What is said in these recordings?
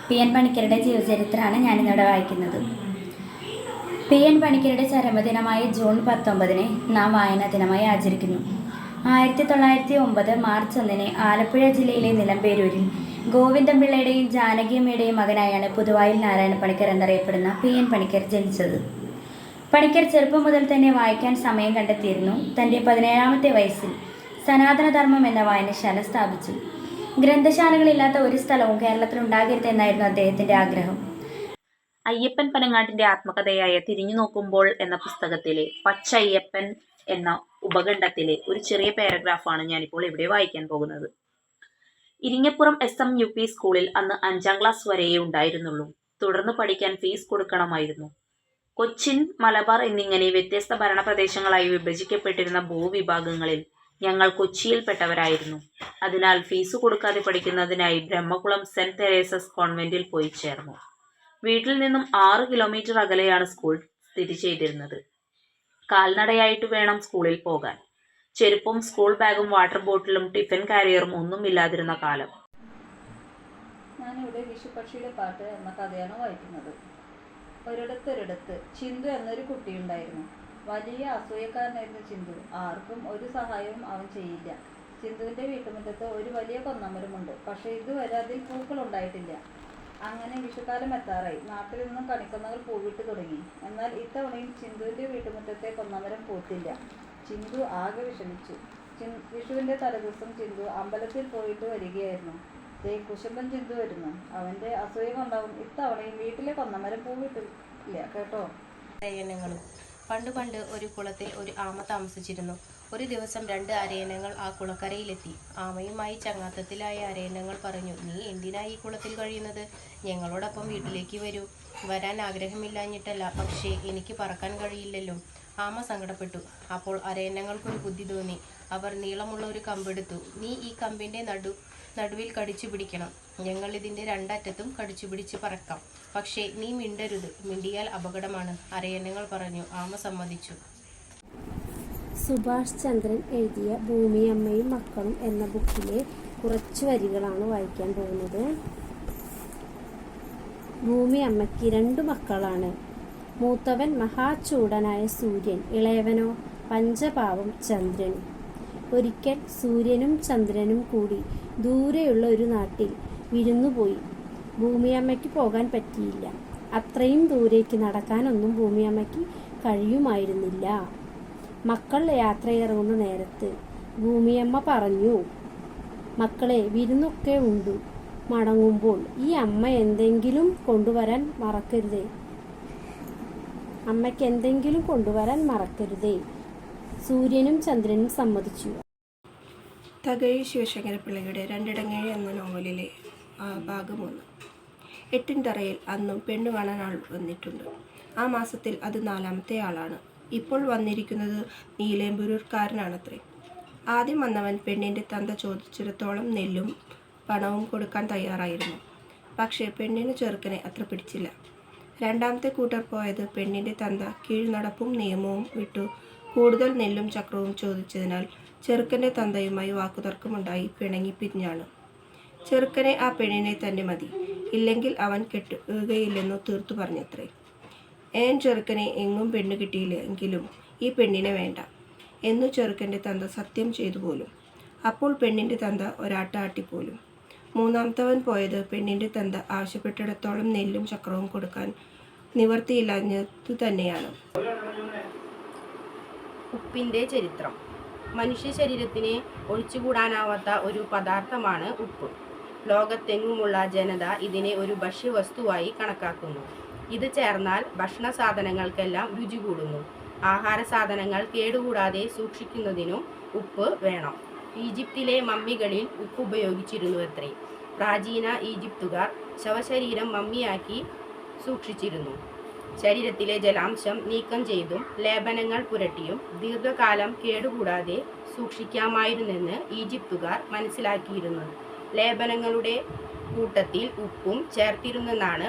പി.എൻ. പണിക്കരുടെ ജീവചരിത്രമാണ് ഞാനിന്നിവിടെ വായിക്കുന്നത്. പി.എൻ. പണിക്കരുടെ ചരമദിനമായ ജൂൺ 19 നാം വായനാ ദിനമായി ആചരിക്കുന്നു. 1909 മാർച്ച് 1 ആലപ്പുഴ ജില്ലയിലെ നിലമ്പേരൂരിൽ ഗോവിന്ദപിള്ളയുടെയും ജാനകിയമ്മയുടെയും മകനായാണ് പുതുവായിൽ നാരായണ പണിക്കർ എന്നറിയപ്പെടുന്ന പി.എൻ. പണിക്കർ ജനിച്ചത്. പണിക്കർ ചെറുപ്പം മുതൽ തന്നെ വായിക്കാൻ സമയം കണ്ടെത്തിയിരുന്നു. തൻ്റെ 17ാമത്തെ വയസ്സിൽ സനാതനധർമ്മം എന്ന വായനശാല സ്ഥാപിച്ചു. ഗ്രന്ഥശാലകളില്ലാത്ത ഒരു സ്ഥലവും കേരളത്തിൽ ഉണ്ടാകരുതെന്നായിരുന്നു അദ്ദേഹത്തിൻ്റെ ആഗ്രഹം. അയ്യപ്പൻ പനങ്ങാട്ടിന്റെ ആത്മകഥയായ തിരിഞ്ഞു നോക്കുമ്പോൾ എന്ന പുസ്തകത്തിലെ പച്ചയ്യപ്പൻ എന്ന ഉപഖണ്ഡത്തിലെ ഒരു ചെറിയ പാരഗ്രാഫാണ് ഞാനിപ്പോൾ ഇവിടെ വായിക്കാൻ പോകുന്നത്. ഇരിങ്ങപ്പുറം SM UP സ്കൂളിൽ അന്ന് 5ാം ക്ലാസ് വരെയേ ഉണ്ടായിരുന്നുള്ളൂ. തുടർന്ന് പഠിക്കാൻ ഫീസ് കൊടുക്കണമായിരുന്നു. കൊച്ചിൻ, മലബാർ എന്നിങ്ങനെ വ്യത്യസ്ത ഭരണപ്രദേശങ്ങളായി വിഭജിക്കപ്പെട്ടിരുന്ന ഭൂവിഭാഗങ്ങളിൽ ഞങ്ങൾ കൊച്ചിയിൽപ്പെട്ടവരായിരുന്നു. അതിനാൽ ഫീസ് കൊടുക്കാതെ പഠിക്കുന്നതിനായി ബ്രഹ്മകുളം സെന്റ് തെരേസസ് കോൺവെന്റിൽ പോയി ചേർന്നു. വീട്ടിൽ നിന്നും 6 കിലോമീറ്റർ അകലെയാണ് സ്കൂൾ സ്ഥിതി ചെയ്തിരുന്നത്. കാൽനടയായിട്ട് വേണം സ്കൂളിൽ പോകാൻ. ചെരുപ്പും സ്കൂൾ ബാഗും വാട്ടർ ബോട്ടിലും ടിഫിൻ കാരിയറും ഒന്നും ഇല്ലാതിരുന്ന കാലം. ഞാനിവിടെ വിഷുപക്ഷിയുടെ പാട്ട് എന്ന കഥയാണ് വായിക്കുന്നത്. ഒരിടത്തൊരിടത്ത് ചിന്തു എന്നൊരു കുട്ടിയുണ്ടായിരുന്നു. വലിയ അസൂയക്കാരനായിരുന്നു ചിന്തു. ആർക്കും ഒരു സഹായവും അവൻ ചെയ്യില്ല. ചിന്തുവിൻ്റെ വീട്ടുമുറ്റത്ത് ഒരു വലിയ കൊന്നമരമുണ്ട്. പക്ഷേ ഇതുവരെ അതിൽ പൂക്കളുണ്ടായിട്ടില്ല. അങ്ങനെ വിഷുക്കാലം എത്താറായി. നാട്ടിൽ നിന്നും കണിക്കൊന്നകൾ പൂവിട്ട് തുടങ്ങി. എന്നാൽ ഇത്തവണയും ചിന്തുവിൻ്റെ വീട്ടുമുറ്റത്തെ കൊന്നമരം പൂത്തില്ല. ചിന്തു ആകെ വിഷമിച്ചു. വിഷുവിൻ്റെ തലേദിവസം ചിന്തു അമ്പലത്തിൽ പോയിട്ട് വരികയായിരുന്നു. കുശുമ്പൻ ചിന്തു വരുന്നു. അവൻ്റെ അസൂയ കൊണ്ടാവും ഇത്തവണയും വീട്ടിലെ കൊന്നമരം പൂവിട്ടില്ല കേട്ടോ. പണ്ട് പണ്ട് ഒരു കുളത്തിൽ ഒരു ആമ താമസിച്ചിരുന്നു. ഒരു ദിവസം 2 അരയന്നങ്ങൾ ആ കുളക്കരയിലെത്തി. ആമയുമായി ചങ്ങാത്തത്തിലായ അരയന്നങ്ങൾ പറഞ്ഞു, നീ എന്തിനായി ഈ കുളത്തിൽ കഴിയുന്നത്? ഞങ്ങളോടൊപ്പം വീട്ടിലേക്ക് വരൂ. വരാൻ ആഗ്രഹമില്ലാഞ്ഞിട്ടല്ല, പക്ഷേ എനിക്ക് പറക്കാൻ കഴിയില്ലല്ലോ. ആമ സങ്കടപ്പെട്ടു. അപ്പോൾ അരയന്നങ്ങൾക്കൊരു ബുദ്ധി തോന്നി. അവർ നീളമുള്ള ഒരു കമ്പെടുത്തു. നീ ഈ കമ്പിൻ്റെ നടുവിൽ കടിച്ചു പിടിക്കണം. ഞങ്ങൾ ഇതിൻ്റെ 2 അറ്റത്തും കടിച്ചു പിടിച്ച് പറക്കാം. പക്ഷേ നീ മിണ്ടരുത്. മിണ്ടിയാൽ അപകടമാണ്. അരയന്നങ്ങൾ പറഞ്ഞു. ആമ സമ്മതിച്ചു. സുഭാഷ് ചന്ദ്രൻ എഴുതിയ ഭൂമിയമ്മയും മക്കളും എന്ന ബുക്കിലെ കുറച്ചു വരികളാണ് വായിക്കാൻ പോകുന്നത്. ഭൂമിയമ്മയ്ക്ക് 2 മക്കളാണ്. മൂത്തവൻ മഹാചൂടനായ സൂര്യൻ, ഇളയവനോ പഞ്ചപാവം ചന്ദ്രനും. ഒരിക്കൽ സൂര്യനും ചന്ദ്രനും കൂടി ദൂരെയുള്ള ഒരു നാട്ടിൽ വിരുന്നുപോയി. ഭൂമിയമ്മയ്ക്ക് പോകാൻ പറ്റിയില്ല. അത്രയും ദൂരേക്ക് നടക്കാനൊന്നും ഭൂമിയമ്മയ്ക്ക് കഴിയുമായിരുന്നില്ല. മക്കൾ യാത്രയിറങ്ങുന്ന നേരത്ത് ഭൂമിയമ്മ പറഞ്ഞു, മക്കളെ, വിരുന്നൊക്കെ ഉണ്ട്. മടങ്ങുമ്പോൾ ഈ അമ്മയ്ക്ക് എന്തെങ്കിലും കൊണ്ടുവരാൻ മറക്കരുതേ. സൂര്യനും ചന്ദ്രനും സമ്മതിച്ചു. തകഴി ശിവശങ്കരപ്പിള്ളയുടെ രണ്ടിടങ്ങഴി എന്ന നോവലിലെ ഭാഗം 1. എട്ടിൻതറയിൽ അന്നും പെണ്ണു കാണാൻ ആൾ വന്നിട്ടുണ്ട്. ആ മാസത്തിൽ അത് 4ാമത്തെ ആളാണ്. ഇപ്പോൾ വന്നിരിക്കുന്നത് നീലേമ്പൂരൂർക്കാരനാണത്രേ. ആദ്യം വന്നവൻ പെണ്ണിൻ്റെ തന്ത ചോദിച്ചിടത്തോളം നെല്ലും പണവും കൊടുക്കാൻ തയ്യാറായിരുന്നു. പക്ഷേ പെണ്ണിന് ചെറുക്കനെ അത്ര പിടിച്ചില്ല. 2ാമത്തെ കൂട്ടർ പോയത് പെണ്ണിൻ്റെ തന്ത കീഴ്നടപ്പും നിയമവും വിട്ടു കൂടുതൽ നെല്ലും ചക്രവും ചോദിച്ചതിനാൽ ചെറുക്കൻ്റെ തന്തയുമായി വാക്കുതർക്കമുണ്ടായി പിണങ്ങി പിരിഞ്ഞാണ്. ചെറുക്കനെ ആ പെണ്ണിനെ തന്നെ മതി, ഇല്ലെങ്കിൽ അവൻ കെട്ടുകയില്ലെന്നു തീർത്തു പറഞ്ഞത്രേ. ചെറുക്കനെ എങ്ങും പെണ്ണു കിട്ടിയില്ലെങ്കിലും ഈ പെണ്ണിനെ വേണ്ട എന്നു ചെറുക്കൻ്റെ തന്ത സത്യം ചെയ്തു പോലും. അപ്പോൾ പെണ്ണിൻ്റെ തന്ത ഒരാട്ടാട്ടിപ്പോലും. 3ാമത്തവൻ പോയത് പെണ്ണിൻ്റെ തന്ത ആവശ്യപ്പെട്ടിടത്തോളം നെല്ലും ചക്രവും കൊടുക്കാൻ നിവർത്തിയില്ലാഞ്ഞതു തന്നെയാണ്. ഉപ്പിൻ്റെ ചരിത്രം. മനുഷ്യ ശരീരത്തിന് ഒഴിച്ചുകൂടാനാവാത്ത ഒരു പദാർത്ഥമാണ് ഉപ്പ്. ലോകത്തെങ്ങുമുള്ള ജനത ഇതിനെ ഒരു ഭക്ഷ്യവസ്തുവായി കണക്കാക്കുന്നു. ഇത് ചേർന്നാൽ ഭക്ഷണ സാധനങ്ങൾക്കെല്ലാം രുചി കൂടുന്നു. ആഹാര സാധനങ്ങൾ കേടുകൂടാതെ സൂക്ഷിക്കുന്നതിനും ഉപ്പ് വേണം. ഈജിപ്തിലെ മമ്മികളിൽ ഉപ്പ് ഉപയോഗിച്ചിരുന്നുവത്രേ. പ്രാചീന ഈജിപ്തുകാർ ശവശരീരം മമ്മിയാക്കി സൂക്ഷിച്ചിരുന്നു. ശരീരത്തിലെ ജലാംശം നീക്കം ചെയ്തും ലേപനങ്ങൾ പുരട്ടിയും ദീർഘകാലം കേടുകൂടാതെ സൂക്ഷിക്കാമായിരുന്നെന്ന് ഈജിപ്തുകാർ മനസ്സിലാക്കിയിരുന്നു. ലേപനങ്ങളുടെ കൂട്ടത്തിൽ ഉപ്പും ചേർത്തിരുന്നെന്നാണ്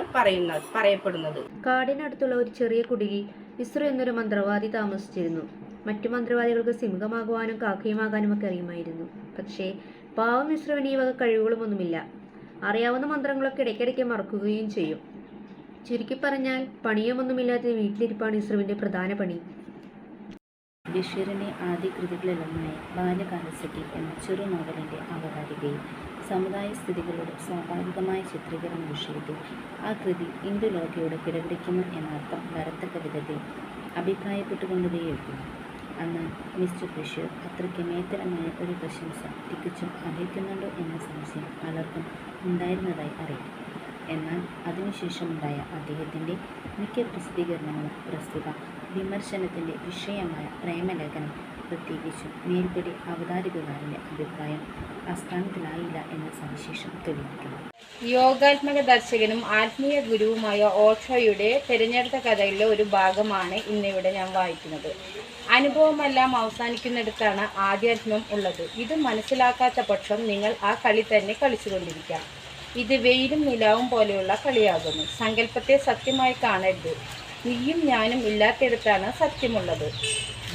പറയപ്പെടുന്നത്. കാടിനടുത്തുള്ള ഒരു ചെറിയ കുടിലിൽ ഇസ്രു എന്നൊരു മന്ത്രവാദി താമസിച്ചിരുന്നു. മറ്റു മന്ത്രവാദികൾക്ക് സിംഹമാകുവാനും കാക്കയുമാകാനും ഒക്കെ അറിയുമായിരുന്നു. പക്ഷേ പാവം ഇസ്രുവിന് ഈ വക കഴിവുകളുമൊന്നുമില്ല. അറിയാവുന്ന മന്ത്രങ്ങളൊക്കെ ഇടയ്ക്കിടയ്ക്ക് മറക്കുകയും ചെയ്യും. ചുരുക്കി പറഞ്ഞാൽ പണിയുമൊന്നുമില്ലാത്ത വീട്ടിലിരിപ്പാണ് ഇസ്രുവിൻ്റെ പ്രധാന പണി. ബഷീറിൻ്റെ ആദ്യ കൃതികളിലൊന്നായ ബാല്യകാലസഖി എന്ന ചെറു നോവലിൻ്റെ അവതാരികയിൽ സമുദായ സ്ഥിതികളുടെ സ്വാഭാവികമായ ചിത്രീകരണ വിഷയത്തിൽ ആ കൃതി ഇന്ദുലോകയോട് കിടപിടിക്കുന്നു എന്നർത്ഥം വരത്തക്ക വിധത്തിൽ അഭിപ്രായപ്പെട്ടുകൊണ്ടേയിരിക്കുന്നു. എന്നാൽ മിസ്റ്റർ ബഷീർ അത്രയ്ക്ക് മേത്തരമായ ഒരു പ്രശംസ തികച്ചും അർഹിക്കുന്നുണ്ടോ എന്ന സംശയം പലർക്കും ഉണ്ടായിരുന്നതായി അറിയാം. എന്നാൽ അതിനുശേഷമുണ്ടായ അദ്ദേഹത്തിൻ്റെ മിക്ക പ്രസിദ്ധീകരണങ്ങളും പ്രസ്തുത വിമർശനത്തിൻ്റെ വിഷയമായ പ്രേമലേഖനം, പ്രത്യേകിച്ചും മേൽപ്പടി അവതാരികകാരൻ്റെ അഭിപ്രായം അസ്ഥാനത്തിലായില്ല എന്ന സവിശേഷം തെളിയിക്കുന്നു. യോഗാത്മക ദർശകനും ആത്മീയ ഗുരുവുമായ ഓഷോയുടെ തിരഞ്ഞെടുത്ത കഥയിലെ ഒരു ഭാഗമാണ് ഇന്നിവിടെ ഞാൻ വായിക്കുന്നത്. അനുഭവമെല്ലാം അവസാനിക്കുന്നിടത്താണ് ആധ്യാത്മം ഉള്ളത്. ഇത് മനസ്സിലാക്കാത്ത പക്ഷം നിങ്ങൾ ആ കളി തന്നെ കളിച്ചുകൊണ്ടിരിക്കാം. ഇത് വെയിലും നിലാവും പോലെയുള്ള കളിയാകുന്നു. സങ്കല്പത്തെ സത്യമായി കാണരുത്. നീയും ഞാനും ഇല്ലാത്തിടത്താണ് സത്യമുള്ളത്.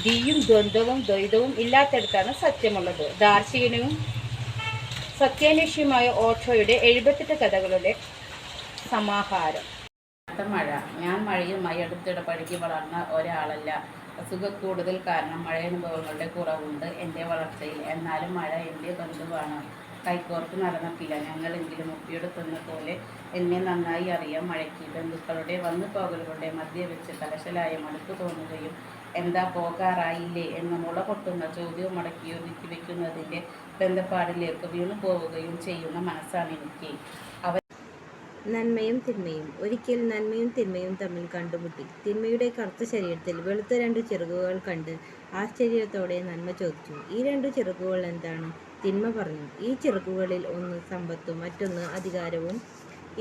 ധീയും ദ്വന്ദ്വവും ദ്വൈതവും ഇല്ലാത്തിടത്താണ് സത്യമുള്ളത്. ദാർശനികനും സത്യാന്വേഷിയുമായ ഓഷോയുടെ 78 കഥകളുടെ സമാഹാരം. മഴ. ഞാൻ മഴയുമായി അടുത്തിടപഴകി വളർന്ന ഒരാളല്ല. അസുഖക്കൂടുതൽ കാരണം മഴയനുഭവങ്ങളുടെ കുറവുണ്ട് എൻ്റെ വളർച്ചയിൽ. എന്നാലും മഴ എൻ്റെ ബന്ധുവാണ്. കൈകോർത്ത് നടന്നിട്ടില്ല ഞങ്ങളെങ്കിലും. ഒപ്പിയെടുക്കുന്ന പോലെ എന്നെ നന്നായി അറിയാം മഴയ്ക്ക്. ബന്ധുക്കളുടെ വന്നു പോകലുകളുടെ മധ്യ വെച്ച് കലശലായ മടുപ്പ് തോന്നുകയും എന്താ പോകാറായില്ലേ എന്ന മുള പൊട്ടുന്ന ചോദ്യവും മടക്കിയോ നീക്കിവെക്കുന്നതിൻ്റെ ബന്ധപ്പാടിലേക്ക് വീണു പോവുകയും ചെയ്യുന്ന മനസ്സാണ് എനിക്ക്. നന്മയും തിന്മയും. ഒരിക്കൽ നന്മയും തിന്മയും തമ്മിൽ കണ്ടുമുട്ടി. തിന്മയുടെ കറുത്ത ശരീരത്തിൽ വെളുത്ത 2 ചിറകുകൾ കണ്ട് ആശ്ചര്യത്തോടെ നന്മ ചോദിച്ചു, ഈ 2 ചിറകുകൾ എന്താണ്? തിന്മ പറഞ്ഞു, ഈ ചിറകുകളിൽ ഒന്ന് സമ്പത്തും മറ്റൊന്ന് അധികാരവും.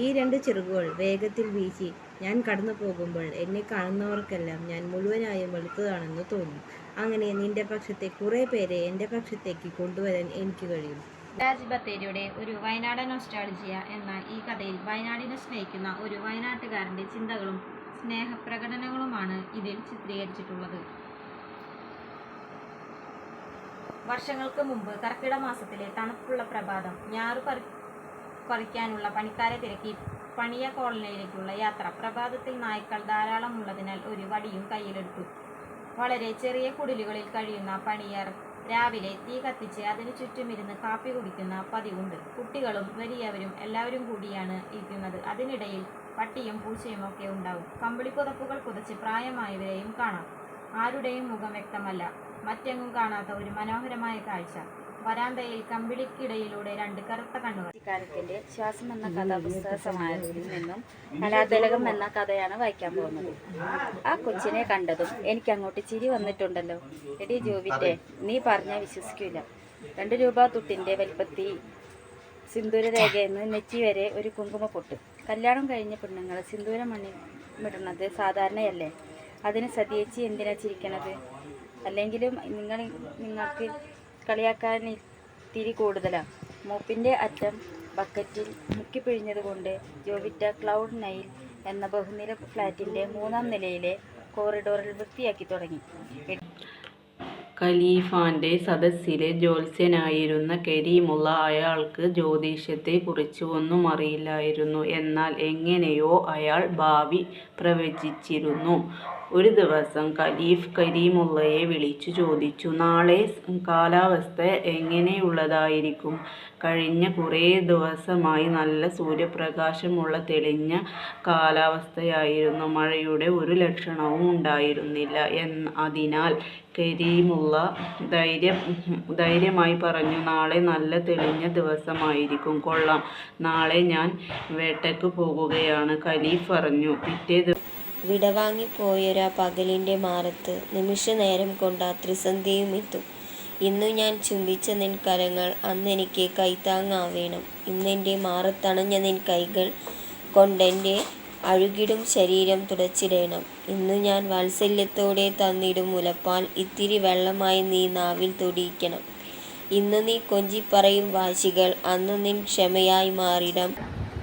ഈ 2 ചിറകുകൾ വേഗത്തിൽ വീശി ഞാൻ കടന്നു പോകുമ്പോൾ എന്നെ കാണുന്നവർക്കെല്ലാം ഞാൻ മുഴുവനായും വെളുത്തതാണെന്ന് തോന്നും. അങ്ങനെ നിന്റെ പക്ഷത്തെ കുറേ പേരെ എൻ്റെ പക്ഷത്തേക്ക് കൊണ്ടുവരാൻ എനിക്ക് കഴിയും. രാജ് ബത്തേരിയുടെ ഒരു വയനാടൻ നൊസ്റ്റാൾജിയ എന്ന ഈ കഥയിൽ വയനാടിനെ സ്നേഹിക്കുന്ന ഒരു വയനാട്ടുകാരൻ്റെ ചിന്തകളും സ്നേഹപ്രകടനങ്ങളുമാണ് ഇതിൽ ചിത്രീകരിച്ചിട്ടുള്ളത്. വർഷങ്ങൾക്ക് മുമ്പ് കർക്കിടക മാസത്തിലെ തണുപ്പുള്ള പ്രഭാതം. ഞാറ് പറിക്കാനുള്ള പണിക്കാരെ തിരക്കി പണിയ കോളനിയിലേക്കുള്ള യാത്ര. പ്രഭാതത്തിൽ നായ്ക്കൾ ധാരാളം ഉള്ളതിനാൽ ഒരു വടിയും കയ്യിലെടുത്തു. വളരെ ചെറിയ കുടിലുകളിൽ കഴിയുന്ന പണിയർ രാവിലെ തീ കത്തിച്ച് അതിനു ചുറ്റുമിരുന്ന് കാപ്പി കുടിക്കുന്ന പതിവുണ്ട്. കുട്ടികളും വലിയവരും എല്ലാവരും കൂടിയാണ് ഇരിക്കുന്നത്. അതിനിടയിൽ പട്ടിയും പൂച്ചയും ഒക്കെ ഉണ്ടാവും. കമ്പിളിപ്പുതപ്പുകൾ പുതച്ച് പ്രായമായവരെയും കാണാം. ആരുടെയും മുഖം വ്യക്തമല്ല. മറ്റെങ്ങും കാണാത്ത ഒരു മനോഹരമായ കാഴ്ച. വരാന്തയിൽ കമ്പിളിക്കിടയിലൂടെ 2 കറുത്ത കണ്ണുകൾ. ഇക്കാര്യത്തിൻ്റെ ശ്വാസം എന്ന കഥാപുസ്തക സമാഹാരത്തിൽ നിന്നും കലാതിലകം എന്ന കഥയാണ് വായിക്കാൻ പോകുന്നത്. ആ കൊച്ചിനെ കണ്ടതും എനിക്ക് അങ്ങോട്ട് ചിരി വന്നിട്ടുണ്ടല്ലോ. എടി ജോവിറ്റെ, നീ പറഞ്ഞാൽ വിശ്വസിക്കില്ല. 2 രൂപ തുട്ടിൻ്റെ വലിപ്പത്തിൽ സിന്ദൂരരേഖയെന്ന് നെറ്റി വരെ ഒരു കുങ്കുമപ്പൊട്ട്. കല്യാണം കഴിഞ്ഞ പെണ്ണുങ്ങൾ സിന്ദൂരം മണിമിടുന്നത് സാധാരണയല്ലേ? അതിന് സതിയേച്ചി എന്തിനാ ചിരിക്കണത്? അല്ലെങ്കിലും നിങ്ങൾക്ക് കളിയാക്കാൻ ഇത്തിരി കൂടുതലാണ്. മൂപ്പിൻ്റെ അറ്റം ബക്കറ്റിൽ മുക്കിപ്പിഴിഞ്ഞതുകൊണ്ട് ജോവിറ്റ ക്ലൗഡ് 9 എന്ന ബഹുനില ഫ്ലാറ്റിൻ്റെ 3ാം നിലയിലെ കോറിഡോറിൽ വൃത്തിയാക്കി തുടങ്ങി. ഖലീഫാൻ്റെ സദസ്സിലെ ജ്യോത്സ്യനായിരുന്ന കരീമുള്ള അയാൾക്ക് ജ്യോതിഷത്തെക്കുറിച്ച് ഒന്നും അറിയില്ലായിരുന്നു. എന്നാൽ എങ്ങനെയോ അയാൾ ഭാവി പ്രവചിച്ചിരുന്നു. ഒരു ദിവസം ഖലീഫ് കരീമുള്ളയെ വിളിച്ചു ചോദിച്ചു, നാളെ കാലാവസ്ഥ എങ്ങനെയുള്ളതായിരിക്കും? കഴിഞ്ഞ കുറേ ദിവസമായി നല്ല സൂര്യപ്രകാശമുള്ള തെളിഞ്ഞ കാലാവസ്ഥയായിരുന്നു. മഴയുടെ ഒരു ലക്ഷണവും ഉണ്ടായിരുന്നില്ല. അതിനാൽ കരീമുള്ള ധൈര്യമായി പറഞ്ഞു, നാളെ നല്ല തെളിഞ്ഞ ദിവസമായിരിക്കും. കൊള്ളാം, നാളെ ഞാൻ വേട്ടയ്ക്ക് പോകുകയാണ്, ഖലീഫ് പറഞ്ഞു. പിറ്റേ വിടവാങ്ങിപ്പോയൊരാ പകലിൻ്റെ മാറത്ത് നിമിഷനേരം കൊണ്ട് ത്രിസന്ധ്യയും എത്തും. ഇന്നു ഞാൻ ചുംബിച്ച നിൻ കരങ്ങൾ അന്നെനിക്ക് കൈത്താങ്ങാവേണം. ഇന്നെൻ്റെ മാറത്തണഞ്ഞ നിൻ കൈകൾ കൊണ്ടെൻ്റെ അഴുകിടും ശരീരം തുടച്ചിടേണം. ഇന്നു ഞാൻ വാത്സല്യത്തോടെ തന്നിടും മുലപ്പാൽ ഇത്തിരി വെള്ളമായി നീ നാവിൽ തൊടിയിക്കണം. ഇന്നു നീ കൊഞ്ചിപ്പറയും വാശികൾ അന്നു നിൻ ക്ഷമയായി മാറിടം.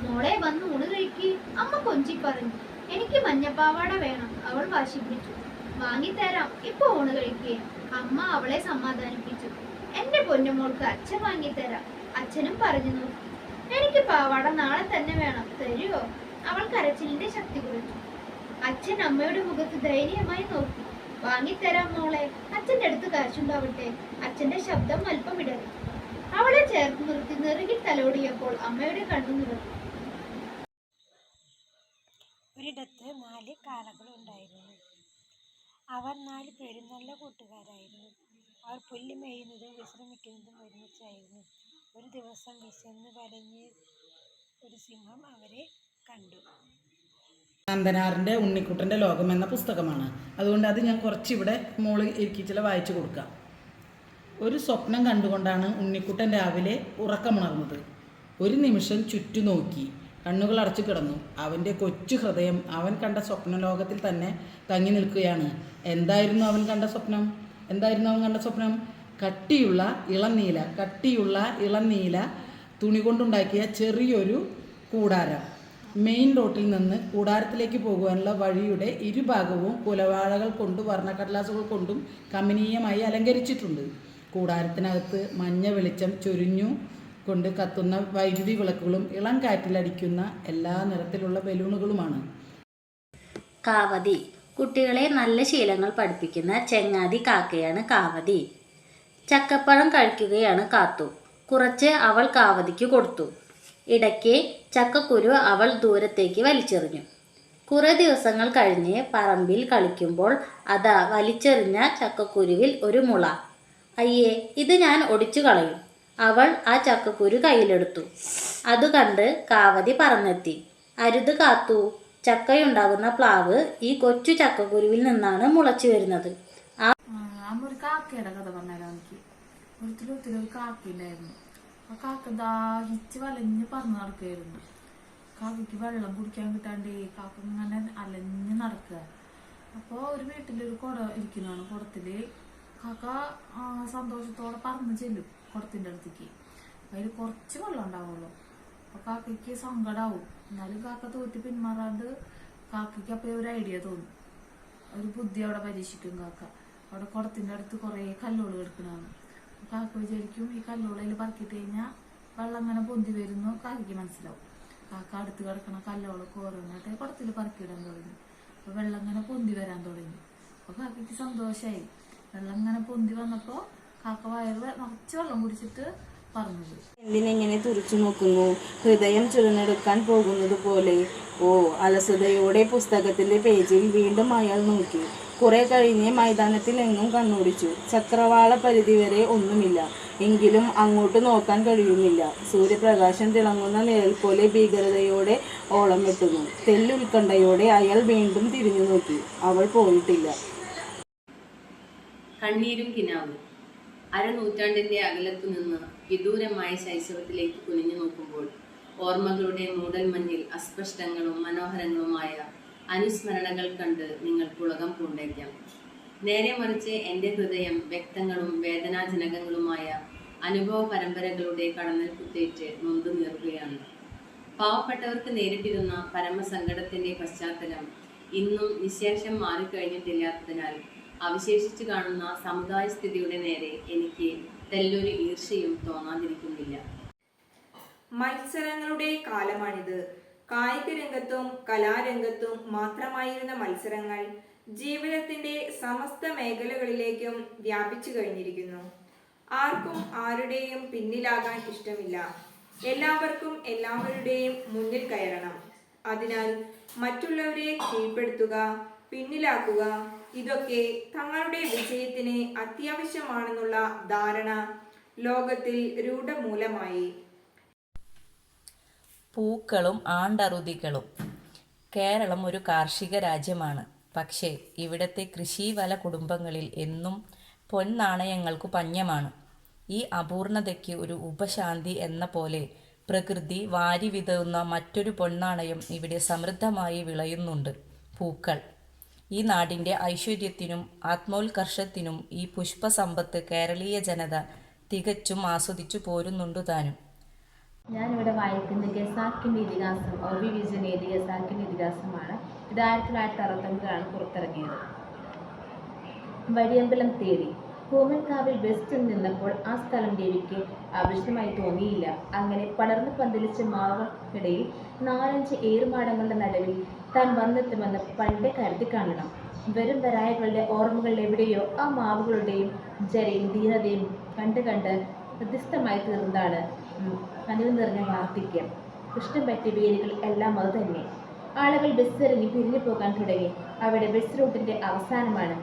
മോളെ വന്ന് ഊണ് കഴിക്ക്. അമ്മ കൊഞ്ചി പറഞ്ഞു. എനിക്ക് മഞ്ഞപ്പാവാട വേണം. അവൾ വാശി പിടിച്ചു. വാങ്ങിത്തരാം, ഇപ്പൊ ഊണ് കഴിക്കേ. അമ്മ അവളെ സമാധാനിപ്പിച്ചു. എന്റെ പൊന്നുമോൾക്ക് അച്ഛൻ വാങ്ങിത്തരാം. അച്ഛനും പറഞ്ഞു നോക്കി. എനിക്ക് പാവാട നാളെ തന്നെ വേണം, തരുമോ? അവൾ കരച്ചിലിന്റെ ശക്തി കുറച്ചു. അച്ഛൻ അമ്മയുടെ മുഖത്ത് ധൈര്യമായി നോക്കി. വാങ്ങിത്തരാം മോളെ, അച്ഛൻ്റെ അടുത്ത് കാശുണ്ടാവട്ടെ. അച്ഛന്റെ ശബ്ദം അല്പം ഇടറി. അവളെ ചേർത്ത് നിർത്തി നെറുകി തലോടിയപ്പോൾ അമ്മയുടെ കണ്ണു നിറഞ്ഞു. ഒരിടത്ത് 4 കാളകളുണ്ടായിരുന്നു. അവർ 4 പേരും നല്ല കൂട്ടുകാരായിരുന്നു. അവർ പുല്ല് മേയുന്നതും വിശ്രമിക്കുന്നതും ഒരുമിച്ചായിരുന്നു. ഒരു ദിവസം വിശന്ന് വലഞ്ഞ് ഒരു സിംഹം അവരെ കണ്ടു. നന്ദനാറിൻ്റെ ഉണ്ണിക്കുട്ടൻ്റെ ലോകം എന്ന പുസ്തകമാണ്. അതുകൊണ്ട് അത് ഞാൻ കുറച്ചിവിടെ മോള് ഇരിക്കിച്ചില വായിച്ചു കൊടുക്കാം. ഒരു സ്വപ്നം കണ്ടുകൊണ്ടാണ് ഉണ്ണിക്കുട്ടൻ രാവിലെ ഉറക്കമുണർന്നത്. ഒരു നിമിഷം ചുറ്റു നോക്കി, കണ്ണുകൾ അടച്ചു കിടന്നു. അവൻ്റെ കൊച്ചു ഹൃദയം അവൻ കണ്ട സ്വപ്നലോകത്തിൽ തന്നെ തങ്ങി നിൽക്കുകയാണ്. എന്തായിരുന്നു അവൻ കണ്ട സ്വപ്നം? കട്ടിയുള്ള ഇളനീല തുണി കൊണ്ടുണ്ടാക്കിയ ചെറിയൊരു കൂടാരം. മെയിൻ റോട്ടിൽ നിന്ന് കൂടാരത്തിലേക്ക് പോകുവാനുള്ള വഴിയുടെ ഇരുഭാഗവും കുലവാഴകൾ കൊണ്ടും വർണ്ണക്കടലാസുകൾ കൊണ്ടും കമനീയമായി അലങ്കരിച്ചിട്ടുണ്ട്. കൂടാരത്തിനകത്ത് മഞ്ഞ വെളിച്ചം ചൊരിഞ്ഞു കൊണ്ട് കത്തുന്ന വൈദ്യുതി വിളക്കുകളും ഇളം കാറ്റിലടിക്കുന്ന എല്ലാ നിറത്തിലുള്ള ബലൂണുകളുമാണ്. കാവതി. കുട്ടികളെ നല്ല ശീലങ്ങൾ പഠിപ്പിക്കുന്ന ചെങ്ങാതി കാക്കയാണ് കാവതി. ചക്കപ്പഴം കഴിക്കുകയാണ് കാത്തു. കുറച്ച് അവൾ കാവതിക്ക് കൊടുത്തു. ഇടയ്ക്ക് ചക്കക്കുരു അവൾ ദൂരത്തേക്ക് വലിച്ചെറിഞ്ഞു. കുറേ ദിവസങ്ങൾ കഴിഞ്ഞ് പറമ്പിൽ കളിക്കുമ്പോൾ അതാ വലിച്ചെറിഞ്ഞ ചക്കക്കുരുവിൽ ഒരു മുള. അയ്യേ, ഇത് ഞാൻ ഒടിച്ചു കളയും. അവൾ ആ ചക്കക്കുരു കയ്യിലെടുത്തു. അത് കണ്ട് കാവതി പറന്നെത്തി. അരുത് കാത്തു, ചക്കയുണ്ടാകുന്ന പ്ലാവ് ഈ കൊച്ചു ചക്കക്കുരുവിൽ നിന്നാണ് മുളച്ചു വരുന്നത്. ഒരു കാക്കയുടെ കഥ പറഞ്ഞാലോ എനിക്ക്. ഒരിക്കലും കാക്കയുണ്ടായിരുന്നു. ആ കാക്ക ദാഹിച്ച് വലഞ്ഞ് പറന്ന് നടക്കുകയായിരുന്നു. കാക്കയ്ക്ക് വെള്ളം കുടിക്കാൻ കിട്ടാണ്ട് കാക്ക ഇങ്ങനെ അലഞ്ഞ് നടക്കുക. അപ്പോൾ ഒരു വീട്ടിലൊരു കുട ഇരിക്കുന്നതാണ്. കുടത്തില് കാക്ക സന്തോഷത്തോടെ പറന്ന് ചെല്ലും കുടത്തിൻ്റെ അടുത്തേക്ക്. അതിൽ കുറച്ച് വെള്ളം ഉണ്ടാവുള്ളൂ. അപ്പോൾ കാക്കയ്ക്ക് സങ്കടമാവും. എന്നാലും കാക്ക തോറ്റി പിന്മാറാണ്ട് കാക്കയ്ക്ക് അപ്പോൾ ഒരു ഐഡിയ തോന്നും. ഒരു ബുദ്ധി അവിടെ പരീക്ഷിക്കും കാക്ക. അവിടെ കുടത്തിൻ്റെ അടുത്ത് കുറേ കല്ലുകൾ കിടക്കണതാണ്. കാക്ക വിചാരിക്കും ഈ കല്ലുകളിൽ പറക്കിയിട്ട് കഴിഞ്ഞാൽ വെള്ളം അങ്ങനെ പൊന്തി വരുന്നു. കാക്കയ്ക്ക് മനസ്സിലാവും. കാക്ക അടുത്ത് കിടക്കണ കല്ലുകളൊക്കെ ഓരോന്നായിട്ട് കുടത്തിൽ പറക്കിയിടാൻ തുടങ്ങി. അപ്പോൾ വെള്ളം ഇങ്ങനെ പൊന്തി വരാൻ തുടങ്ങി. അപ്പോൾ കാക്കയ്ക്ക് സന്തോഷമായി. വെള്ളം ഇങ്ങനെ പൊന്തി വന്നപ്പോൾ കാക്ക വയറ് നിറച്ച് വെള്ളം കുടിച്ചിട്ട് പറഞ്ഞത്. എന്തിനെങ്ങനെ തുറച്ചു നോക്കുന്നു, ഹൃദയം ചുരന്നെടുക്കാൻ പോകുന്നത് പോലെ. ഓ, അലസതയോടെ പുസ്തകത്തിന്റെ പേജിൽ വീണ്ടും അയാൾ നോക്കി. കുറെ കഴിഞ്ഞ് മൈതാനത്തിൽ എങ്ങും കണ്ണോടിച്ചു. ചക്രവാള പരിധിവരെ ഒന്നുമില്ല. എങ്കിലും അങ്ങോട്ട് നോക്കാൻ കഴിയുന്നില്ല. സൂര്യപ്രകാശം തിളങ്ങുന്ന നിഴൽ പോലെ ഭീകരതയോടെ ഓളം വെട്ടുന്നു. തെല്ലുൽക്കണ്ഠയോടെ അയാൾ വീണ്ടും തിരിഞ്ഞു നോക്കി. അവൾ പോയിട്ടില്ല. കണ്ണീരും കിനാവും. അരനൂറ്റാണ്ടിന്റെ അകലത്തു നിന്ന് വിദൂരമായ ശൈശവത്തിലേക്ക് കുനിഞ്ഞു നോക്കുമ്പോൾ ഓർമ്മകളുടെ മൂടൽമഞ്ഞിൽ അസ്പഷ്ടങ്ങളും മനോഹരങ്ങളുമായ അനുസ്മരണകൾ കണ്ട് നിങ്ങൾ പുളകം പൂണ്ടേക്കാം. നേരെ മറിച്ച് എൻ്റെ ഹൃദയം വ്യക്തങ്ങളും വേദനാജനകങ്ങളുമായ അനുഭവ പരമ്പരകളുടെ കടന്നൽ കുത്തേറ്റ് നൊന്തു നീറുകയാണ്. പാവപ്പെട്ടവർക്ക് നേരിട്ടിരുന്ന പരമസങ്കടത്തിൻ്റെ പശ്ചാത്തലം ഇന്നും നിശേഷം മാറിക്കഴിഞ്ഞിട്ടില്ലാത്തതിനാൽ അവശേഷിച്ചു കാണുന്ന സമുദായ സ്ഥിതിയുടെ നേരെ എനിക്ക് തെല്ലൊരു ഈർഷ്യയും തോന്നാതിരിക്കുന്നില്ല. മത്സരങ്ങളുടെ കാലമാണിത്. കായിക രംഗത്തും കലാരംഗത്തും മാത്രമായിരുന്ന മത്സരങ്ങൾ ജീവിതത്തിന്റെ സമസ്ത മേഖലകളിലേക്കും വ്യാപിച്ചു കഴിഞ്ഞിരിക്കുന്നു. ആർക്കും ആരുടെയും പിന്നിലാകാൻ ഇഷ്ടമില്ല. എല്ലാവർക്കും എല്ലാവരുടെയും മുന്നിൽ കയറണം. അതിനാൽ മറ്റുള്ളവരെ കീഴ്പ്പെടുത്തുക, പിന്നിലാക്കുക, ഇതൊക്കെ തങ്ങളുടെ വിജയത്തിന് അത്യാവശ്യമാണെന്നുള്ള ധാരണ ലോകത്തിൽ രൂഢമൂലമായി. പൂക്കളും ആണ്ടറുതികളും. കേരളം ഒരു കാർഷിക രാജ്യമാണ്. പക്ഷേ ഇവിടത്തെ കൃഷിവല കുടുംബങ്ങളിൽ എന്നും പൊൻനാണയങ്ങൾക്കു പഞ്ഞമാണ്. ഈ അപൂർണതയ്ക്ക് ഒരു ഉപശാന്തി എന്ന പോലെ പ്രകൃതി വാരി വിതറുന്ന മറ്റൊരു പൊൻനാണയം ഇവിടെ സമൃദ്ധമായി വിളയുന്നുണ്ട്: പൂക്കൾ. ഈ നാടിൻ്റെ ഐശ്വര്യത്തിനും ആത്മോത്കർഷത്തിനും ഈ പുഷ്പസമ്പത്ത് കേരളീയ ജനത തികച്ചും ആസ്വദിച്ചു പോരുന്നുണ്ടു താനും. ഞാനിവിടെ വായിക്കുന്ന ഖസാക്കിൻ്റെ ഇതിഹാസം OV വിജയൻ എഴുതിയ ഖസാക്കിൻ്റെ ഇതിഹാസമാണ്. ഇത് 1969 പുറത്തിറങ്ങിയത്. വഴിയമ്പലം തേടി. കൂമൻകാവിൽ ബസ്സിൽ നിന്നപ്പോൾ ആ സ്ഥലം ദേവിക്ക് ആവശ്യമായി തോന്നിയില്ല. അങ്ങനെ പടർന്നു പന്തലിച്ച മാവുകൾക്കിടയിൽ 4-5 ഏറുമാടങ്ങളുടെ നടുവിൽ താൻ വന്നെത്തുമെന്ന് പണ്ടേ കരുതി കാണണം. വരും വരായകളുടെ ഓർമ്മകളിൽ എവിടെയോ ആ മാവുകളുടെയും ജരയും ദീനതയും കണ്ട് ഹൃദയസ്ഥമായി തീർന്നതാണ് കനിവ് നിറഞ്ഞ വാർദ്ധക്യം. കൃഷ്ണം പറ്റിയ വേരുകൾ എല്ലാം അതുതന്നെ. ആളുകൾ ബസ്സിറങ്ങി പിരിഞ്ഞു പോകാൻ തുടങ്ങി. അവിടെ ബസ് റൂട്ടിന്റെ അവസാനമാണ്